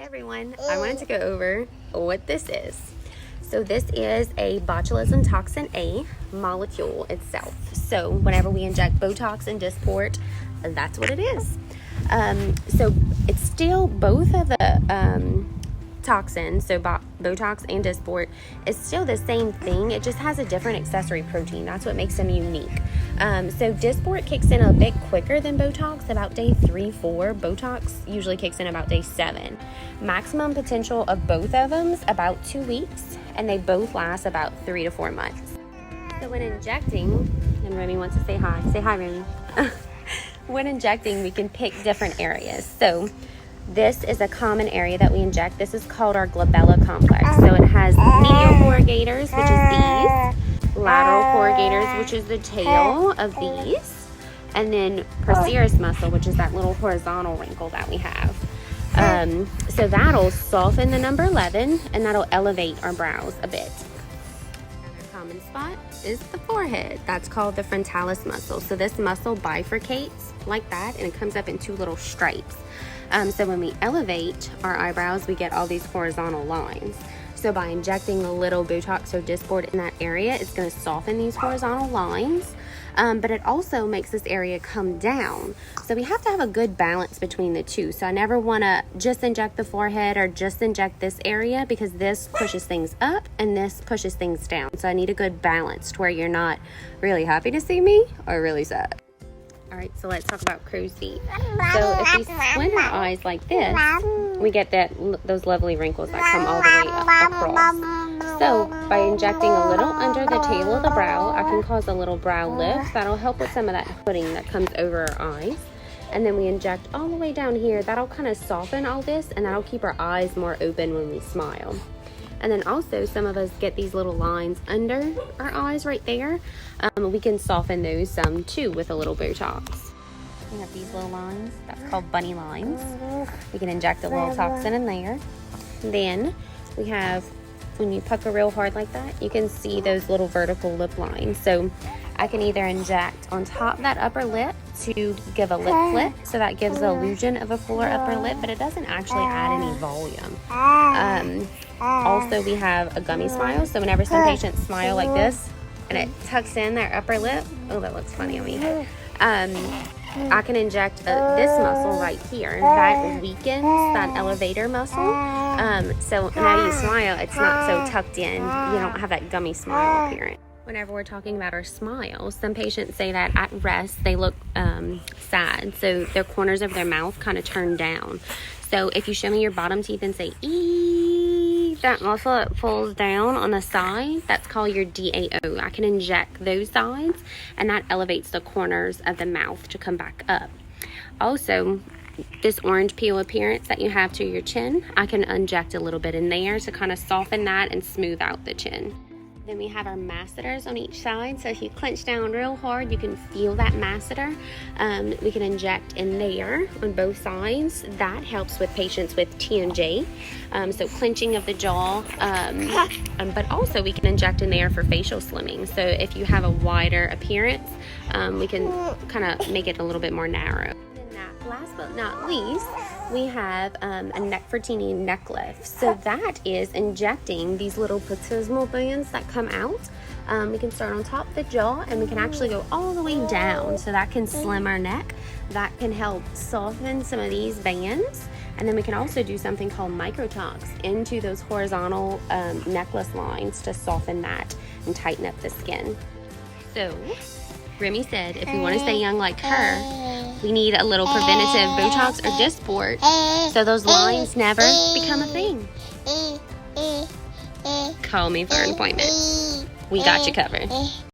everyone, I wanted to go over what this is. So this is a botulism toxin A molecule itself. So whenever we inject Botox and Dysport, that's what it is. So it's still both of the toxins, so Botox and Dysport is still the same thing. It just has a different accessory protein. That's what makes them unique. So Dysport kicks in a bit quicker than Botox, about day 3-4. Botox usually kicks in about day 7. Maximum potential of both of them is about 2 weeks, and they both last about 3 to 4 months. So when injecting, and Remy wants to say hi. Say hi, Remy. When injecting, we can pick different areas. So this is a common area that we inject. This is called our glabella complex. So it has medial corrugators, which is these, lateral corrugators, which is the tail of these, and then procerus muscle, which is that little horizontal wrinkle that we have. So that'll soften the number 11, and that'll elevate our brows a bit. Another common spot is the forehead. That's called the frontalis muscle. So this muscle bifurcates like that, and it comes up in 2 little stripes. So when we elevate our eyebrows, we get all these horizontal lines. So by injecting a little Botox or Dysport in that area, it's going to soften these horizontal lines, but it also makes this area come down. So we have to have a good balance between the two. So I never want to just inject the forehead or just inject this area, because this pushes things up and this pushes things down. So I need a good balance to where you're not really happy to see me or really sad. All right, so let's talk about crow's feet. So if we squint our eyes like this, we get those lovely wrinkles that come all the way up across. So by injecting a little under the tail of the brow, I can cause a little brow lift. That'll help with some of that pudding that comes over our eyes. And then we inject all the way down here. That'll kind of soften all this, and that'll keep our eyes more open when we smile. And then also some of us get these little lines under our eyes right there. We can soften those some too with a little Botox. We have these little lines. That's called bunny lines. We can inject a little toxin in there. Then we have, when you pucker real hard like that, you can see those little vertical lip lines. So I can either inject on top of that upper lip to give a lip flip, so that gives the illusion of a fuller upper lip, but it doesn't actually add any volume. Also, we have a gummy smile. So whenever some patients smile like this and it tucks in their upper lip, oh, that looks funny on me. I can inject this muscle right here. That weakens that elevator muscle. So now you smile, it's not so tucked in. You don't have that gummy smile appearance. Whenever we're talking about our smile, some patients say that at rest they look sad. So their corners of their mouth kind of turn down. So if you show me your bottom teeth and say, "Ee," that muscle that pulls down on the side, that's called your DAO. I can inject those sides, and that elevates the corners of the mouth to come back up. Also, this orange peel appearance that you have to your chin, I can inject a little bit in there to kind of soften that and smooth out the chin. Then we have our masseters on each side. So if you clench down real hard, you can feel that masseter. We can inject in there on both sides. That helps with patients with TMJ, so clenching of the jaw. But also we can inject in there for facial slimming. So if you have a wider appearance, we can kind of make it a little bit more narrow. Last but not least, we have a Nefertiti neck lift. So that is injecting these little platysmal bands that come out. We can start on top of the jaw, and we can actually go all the way down. So that can slim our neck. That can help soften some of these bands. And then we can also do something called microtox into those horizontal necklace lines to soften that and tighten up the skin. So Remy said if we want to stay young like her, we need a little preventative Botox or Dysport so those lines never become a thing. Call me for an appointment. We got you covered.